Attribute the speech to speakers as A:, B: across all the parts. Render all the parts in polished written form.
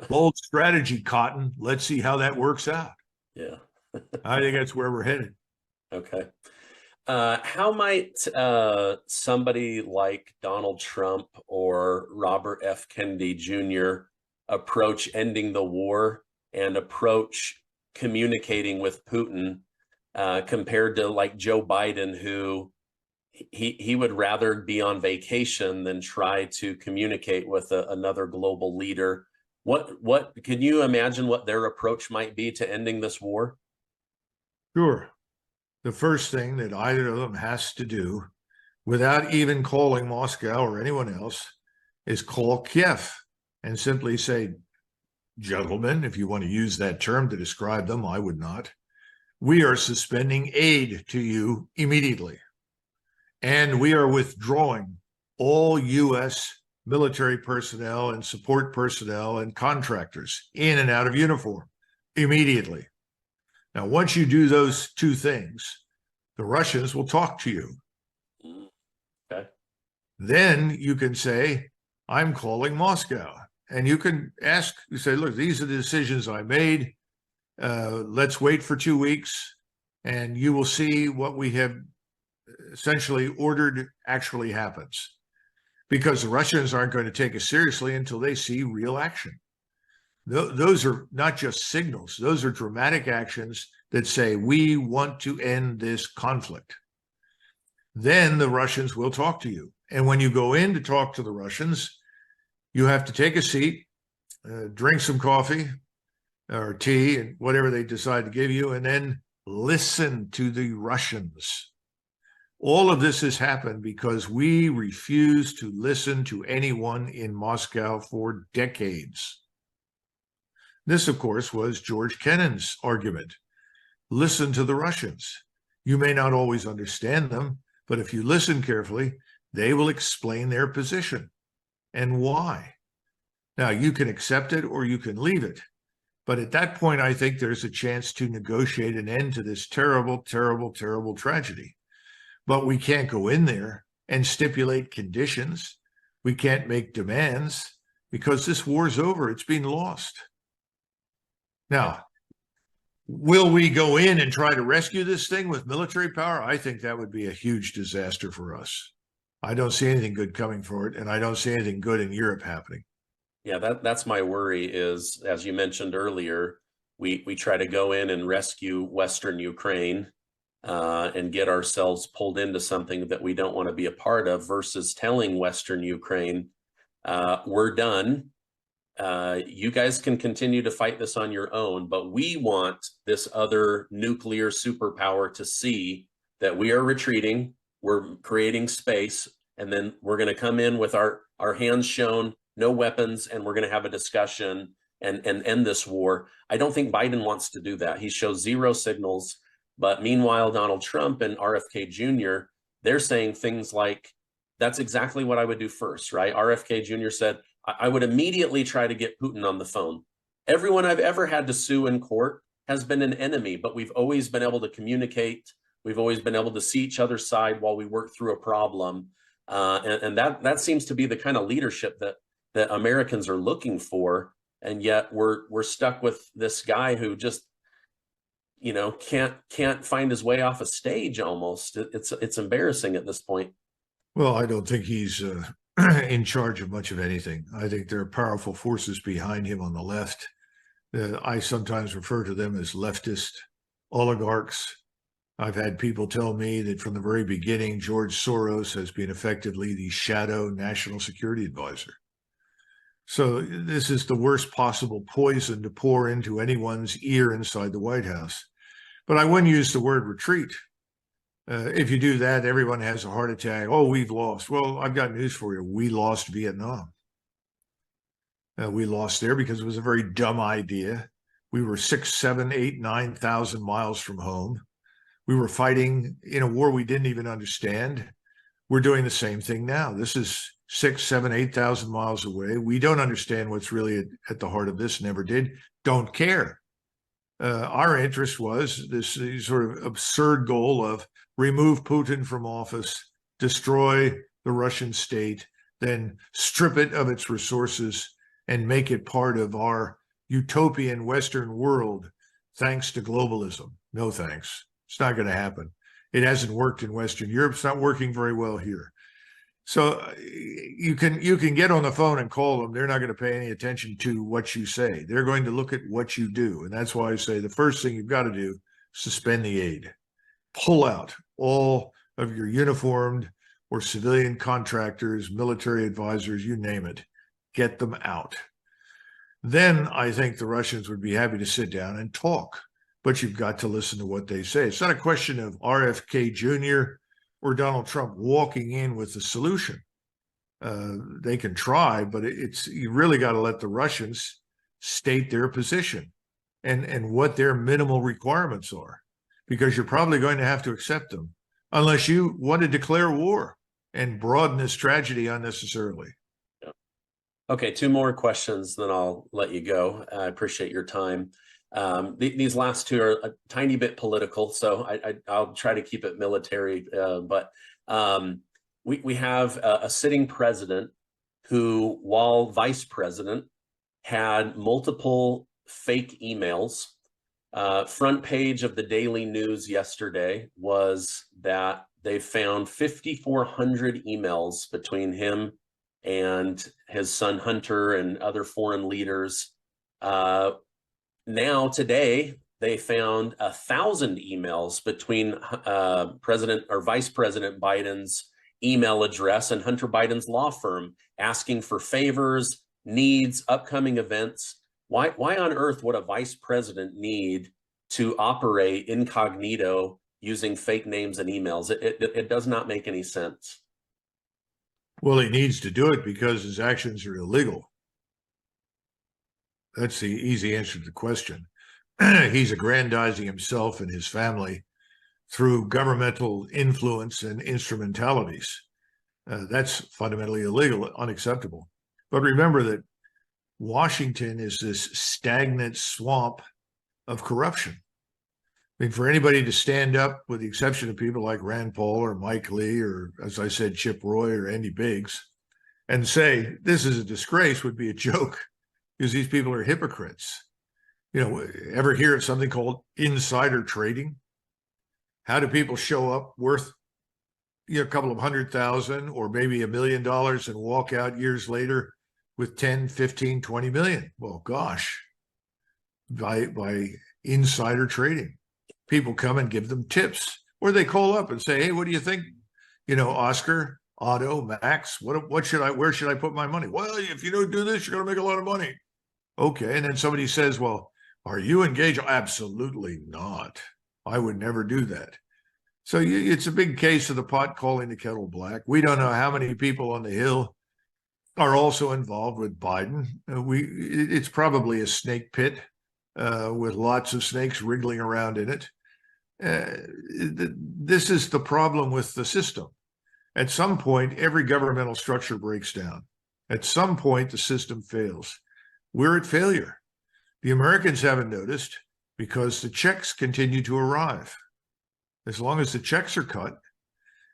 A: Bold strategy, Cotton. Let's see how that works out.
B: Yeah.
A: I think that's where we're headed.
B: Okay. How might somebody like Donald Trump or Robert F. Kennedy Jr. approach ending the war and approach communicating with Putin compared to like Joe Biden, who he would rather be on vacation than try to communicate with another global leader? What can you imagine what their approach might be to ending this war?
A: Sure. The first thing that either of them has to do, without even calling Moscow or anyone else, is call Kiev and simply say, gentlemen, if you want to use that term to describe them, I would not. We are suspending aid to you immediately. And we are withdrawing all U.S. military personnel and support personnel and contractors in and out of uniform immediately. Now, once you do those two things, the Russians will talk to you.
B: Okay.
A: Then you can say, I'm calling Moscow. And you can ask, you say, look, these are the decisions I made. Let's wait for 2 weeks, and you will see what we have essentially ordered actually happens. Because the Russians aren't going to take us seriously until they see real action. Those are not just signals. Those are dramatic actions that say, we want to end this conflict. Then the Russians will talk to you. And when you go in to talk to the Russians, you have to take a seat, drink some coffee or tea and whatever they decide to give you, and then listen to the Russians. All of this has happened because we refuse to listen to anyone in Moscow for decades. This, of course, was George Kennan's argument. Listen to the Russians. You may not always understand them, but if you listen carefully, they will explain their position and why. Now, you can accept it or you can leave it. But at that point, I think there's a chance to negotiate an end to this terrible, terrible, terrible tragedy. But we can't go in there and stipulate conditions. We can't make demands because this war's over. It's been lost. Now, will we go in and try to rescue this thing with military power? I think that would be a huge disaster for us. I don't see anything good coming for it, and I don't see anything good in Europe happening.
B: Yeah, that's my worry is, as you mentioned earlier, we try to go in and rescue Western Ukraine and get ourselves pulled into something that we don't want to be a part of versus telling Western Ukraine, we're done. You guys can continue to fight this on your own, but we want this other nuclear superpower to see that we are retreating, we're creating space, and then we're going to come in with our hands shown, no weapons, and we're going to have a discussion and end this war. I don't think Biden wants to do that. He shows zero signals. But meanwhile, Donald Trump and RFK Jr., they're saying things like, that's exactly what I would do first, right? RFK Jr. said, I would immediately try to get Putin on the phone. Everyone I've ever had to sue in court has been an enemy, but we've always been able to communicate. We've always been able to see each other's side while we work through a problem. And that seems to be the kind of leadership that Americans are looking for. And yet we're stuck with this guy who just, can't find his way off a stage almost. It's embarrassing at this point.
A: Well, I don't think he's in charge of much of anything. I think there are powerful forces behind him on the left. I sometimes refer to them as leftist oligarchs. I've had people tell me that from the very beginning, George Soros has been effectively the shadow national security advisor. So this is the worst possible poison to pour into anyone's ear inside the White House. But I wouldn't use the word retreat. If you do that, everyone has a heart attack. Oh, we've lost. Well, I've got news for you. We lost Vietnam. We lost there because it was a very dumb idea. We were 6, 7, 8, 9,000 miles from home. We were fighting in a war we didn't even understand. We're doing the same thing now. This is 6, 7, 8,000 miles away. We don't understand what's really at the heart of this, never did, don't care. Our interest was this sort of absurd goal of remove Putin from office, destroy the Russian state, then strip it of its resources, and make it part of our utopian Western world thanks to globalism. No thanks. It's not going to happen. It hasn't worked in Western Europe. It's not working very well here. So you can get on the phone and call them. They're not going to pay any attention to what you say. They're going to look at what you do. And that's why I say the first thing you've got to do, suspend the aid. Pull out all of your uniformed or civilian contractors, military advisors, you name it. Get them out. Then I think the Russians would be happy to sit down and talk. But you've got to listen to what they say. It's not a question of RFK Jr. or Donald Trump walking in with the solution. They can try, but you really got to let the Russians state their position and what their minimal requirements are, because you're probably going to have to accept them unless you want to declare war and broaden this tragedy unnecessarily.
B: Okay, two more questions, then I'll let you go. I appreciate your time. These last two are a tiny bit political, so I'll try to keep it military. But we have a sitting president who, while vice president, had multiple fake emails. Front page of the Daily News yesterday was that they found 5,400 emails between him and his son Hunter and other foreign leaders. Now today they found 1,000 emails between President or Vice President Biden's email address and Hunter Biden's law firm, asking for favors, needs, upcoming events. Why on earth would a vice president need to operate incognito using fake names and emails? It does not make any sense.
A: Well, he needs to do it because his actions are illegal. That's the easy answer to the question. He's aggrandizing himself and his family through governmental influence and instrumentalities. That's fundamentally illegal, unacceptable. But remember that Washington is this stagnant swamp of corruption. I mean, for anybody to stand up, with the exception of people like Rand Paul or Mike Lee or, as I said, Chip Roy or Andy Biggs, and say this is a disgrace would be a joke, because these people are hypocrites. You know, ever hear of something called insider trading? How do people show up worth a couple of 100,000 or maybe $1 million and walk out years later with 10, 15, 20 million? Well, gosh, by insider trading. People come and give them tips, or they call up and say, hey, what do you think? Oscar, Otto, Max, where should I put my money? Well, if you don't do this, you're going to make a lot of money. Okay. And then somebody says, well, are you engaged? Absolutely not. I would never do that. So it's a big case of the pot calling the kettle black. We don't know how many people on the Hill are also involved with Biden. It's probably a snake pit with lots of snakes wriggling around in it. This is the problem with the system. At some point, every governmental structure breaks down. At some point, the system fails. We're at failure. The Americans haven't noticed because the checks continue to arrive. As long as the checks are cut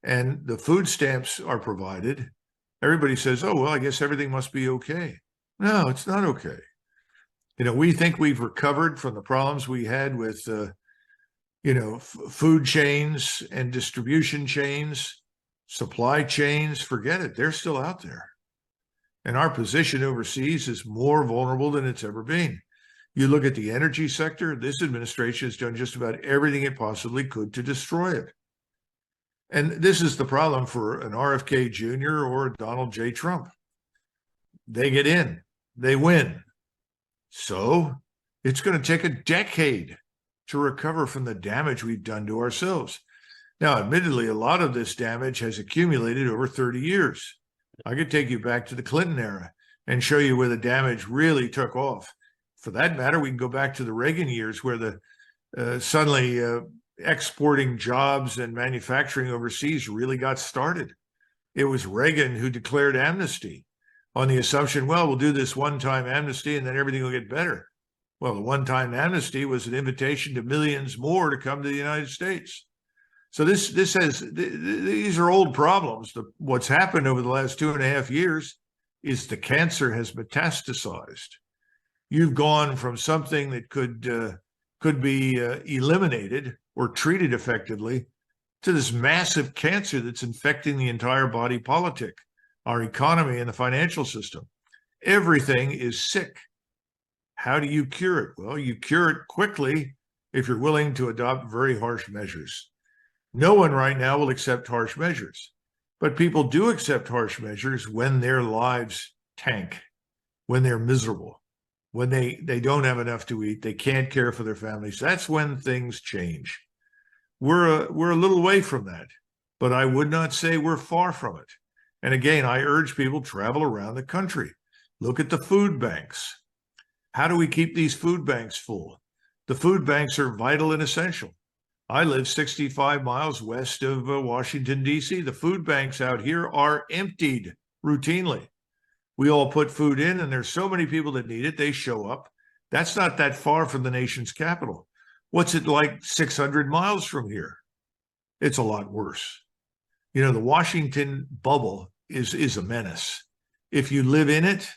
A: and the food stamps are provided, everybody says, oh, well, I guess everything must be okay. No, it's not okay. We think we've recovered from the problems we had with, food chains and distribution chains, supply chains. Forget it. They're still out there. And our position overseas is more vulnerable than it's ever been. You look at the energy sector, this administration has done just about everything it possibly could to destroy it. And this is the problem for an RFK Jr. or Donald J. Trump. They get in, they win. So it's going to take a decade to recover from the damage we've done to ourselves. Now, admittedly, a lot of this damage has accumulated over 30 years. I could take you back to the Clinton era and show you where the damage really took off. For that matter, we can go back to the Reagan years where the suddenly exporting jobs and manufacturing overseas really got started. It was Reagan who declared amnesty on the assumption, well, we'll do this one-time amnesty and then everything will get better. Well, the one-time amnesty was an invitation to millions more to come to the United States. So these are old problems. What's happened over the last 2.5 years is the cancer has metastasized. You've gone from something that could be eliminated or treated effectively to this massive cancer that's infecting the entire body politic, our economy, and the financial system. Everything is sick. How do you cure it? Well, you cure it quickly if you're willing to adopt very harsh measures. No one right now will accept harsh measures, but people do accept harsh measures when their lives tank, when they're miserable, when they don't have enough to eat, they can't care for their families. That's when things change. We're a little way from that, but I would not say we're far from it. And again, I urge people to travel around the country. Look at the food banks. How do we keep these food banks full? The food banks are vital and essential. I live 65 miles west of Washington, D.C. The food banks out here are emptied routinely. We all put food in, and there's so many people that need it, they show up. That's not that far from the nation's capital. What's it like 600 miles from here? It's a lot worse. You know, the Washington bubble is a menace. If you live in it,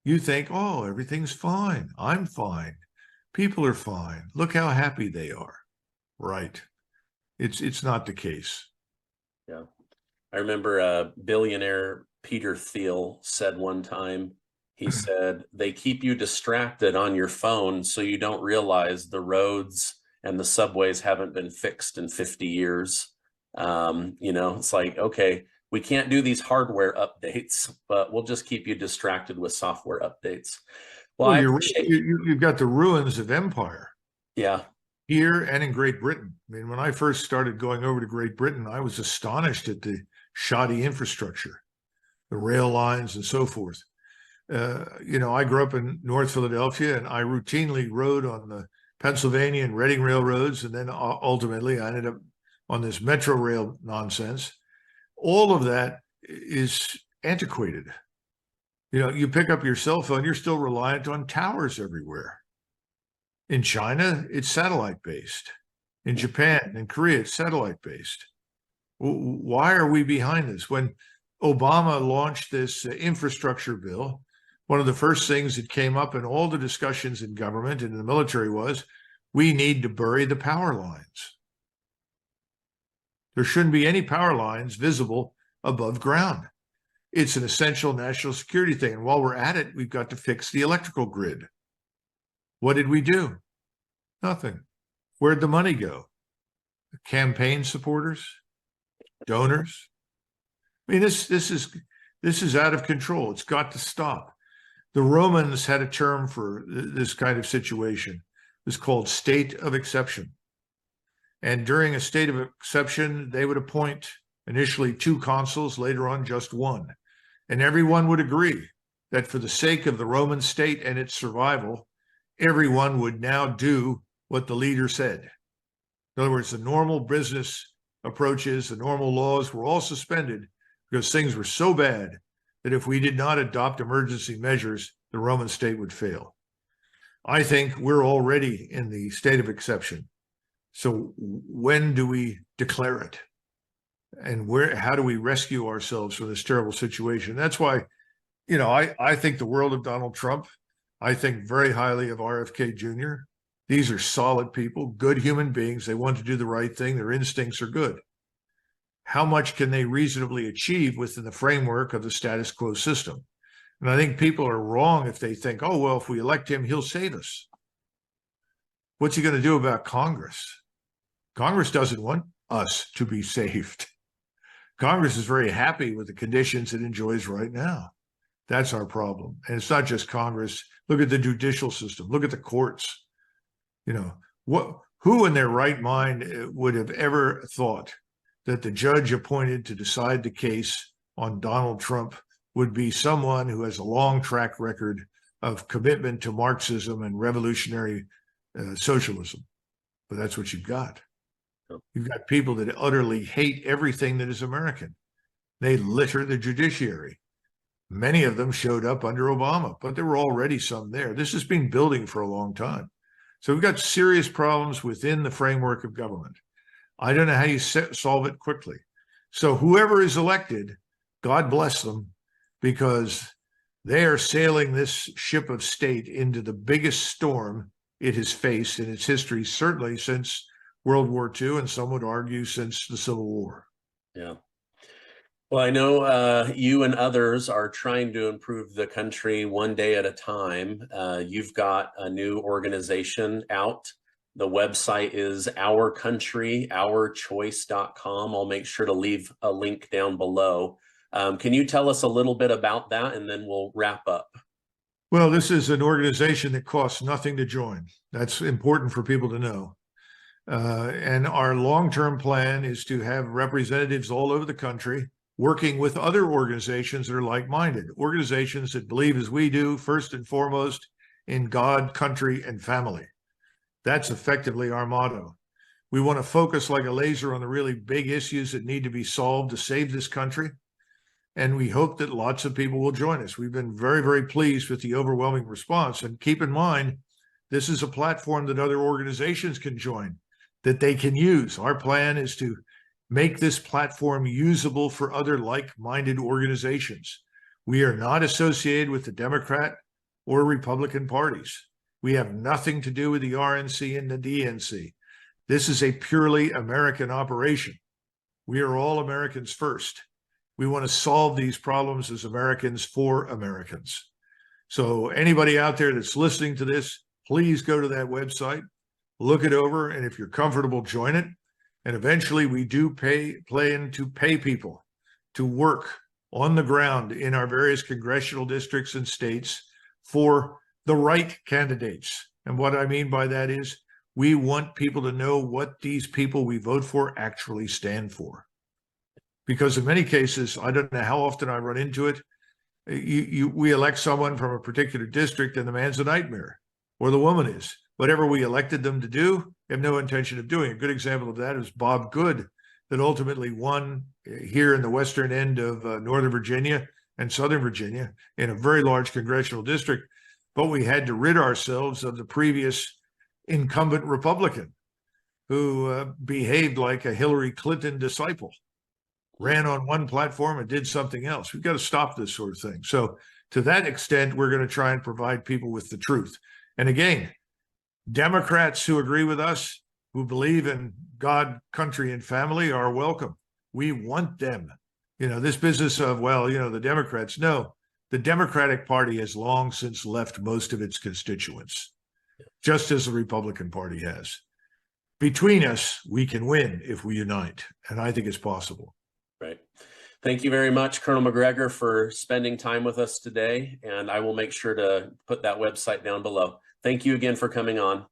A: you think, oh, everything's fine. I'm fine. People are fine. Look how happy they are. Right. It's not the case.
B: Yeah. I remember billionaire Peter Thiel said one time, he said, they keep you distracted on your phone so you don't realize the roads and the subways haven't been fixed in 50 years. You know, it's like, okay, we can't do these hardware updates, but we'll just keep you distracted with software updates. Well,
A: you've got the ruins of empire.
B: Yeah.
A: Here and in Great Britain. I mean, when I first started going over to Great Britain, I was astonished at the shoddy infrastructure, the rail lines and so forth. You know, I grew up in North Philadelphia, and I routinely rode on the Pennsylvania and Reading railroads, and then ultimately I ended up on this metro rail nonsense. All of that is antiquated. You know, you pick up your cell phone, you're still reliant on towers everywhere. In China, it's satellite-based. In Japan and Korea, it's satellite-based. Why are we behind this? When Obama launched this infrastructure bill, one of the first things that came up in all the discussions in government and in the military was, we need to bury the power lines. There shouldn't be any power lines visible above ground. It's an essential national security thing. And while we're at it, we've got to fix the electrical grid. What did we do? Nothing. Where'd the money go? Campaign supporters? Donors? I mean, this is out of control. It's got to stop. The Romans had a term for this kind of situation. It was called state of exception. And during a state of exception, they would appoint initially 2 consuls, later on just 1. And everyone would agree that for the sake of the Roman state and its survival, everyone would now do what the leader said. In other words, the normal business approaches, the normal laws were all suspended because things were so bad that if we did not adopt emergency measures, the Roman state would fail. I think we're already in the state of exception. So when do we declare it? And how do we rescue ourselves from this terrible situation? That's why, you know, I think the world of Donald Trump. I think very highly of RFK Jr. These are solid people, good human beings. They want to do the right thing. Their instincts are good. How much can they reasonably achieve within the framework of the status quo system? And I think people are wrong if they think, oh, well, if we elect him, he'll save us. What's he going to do about Congress? Congress doesn't want us to be saved. Congress is very happy with the conditions it enjoys right now. That's our problem. And it's not just Congress. Look at the judicial system. Look at the courts. You know, who in their right mind would have ever thought that the judge appointed to decide the case on Donald Trump would be someone who has a long track record of commitment to Marxism and revolutionary socialism? But that's what you've got. You've got people that utterly hate everything that is American. They litter the judiciary. Many of them showed up under Obama, but there were already some there. This has been building for a long time. So we've got serious problems within the framework of government. I don't know how you solve it quickly. So whoever is elected, God bless them, because They are sailing this ship of state into the biggest storm it has faced in its history, certainly since World War II, and some would argue since the Civil War.
B: Yeah. Well, I know you and others are trying to improve the country one day at a time. You've got a new organization out. The website is ourcountry.ourchoice.com. I'll make sure to leave a link down below. Can you tell us a little bit about that, and then we'll wrap up?
A: Well, this is an organization that costs nothing to join. That's important for people to know. And our long-term plan is to have representatives all over the country working with other organizations that are like-minded, organizations that believe as we do, first and foremost, in God, country, and family. That's effectively our motto. We want to focus like a laser on the really big issues that need to be solved to save this country. And we hope that lots of people will join us. We've been very, very pleased with the overwhelming response. And keep in mind, this is a platform that other organizations can join, that they can use. Our plan is to make this platform usable for other like-minded organizations. We are not associated with the Democrat or Republican parties. We have nothing to do with the RNC and the DNC. This is a purely American operation. We are all Americans first. We want to solve these problems as Americans for Americans. So anybody out there that's listening to this, please go to that website, look it over, and if you're comfortable, join it. And eventually we do plan to pay people to work on the ground in our various congressional districts and states for the right candidates. And what I mean by that is we want people to know what these people we vote for actually stand for. Because in many cases, I don't know how often I run into it. We elect someone from a particular district and the man's a nightmare, or the woman is. Whatever we elected them to do, they have no intention of doing. A good example of that is Bob Good, that ultimately won here in the western end of Northern Virginia and Southern Virginia in a very large congressional district. But we had to rid ourselves of the previous incumbent Republican who behaved like a Hillary Clinton disciple, ran on one platform and did something else. We've got to stop this sort of thing. So to that extent, we're going to try and provide people with the truth. And again, Democrats who agree with us, who believe in God, country, and family are welcome. We want them. You know, this business of, well, you know, the Democrats, no, the Democratic Party has long since left most of its constituents, just as the Republican Party has. Between us, we can win if we unite, and I think it's possible.
B: Right. Thank you very much, Colonel McGregor, for spending time with us today, and I will make sure to put that website down below. Thank you again for coming on.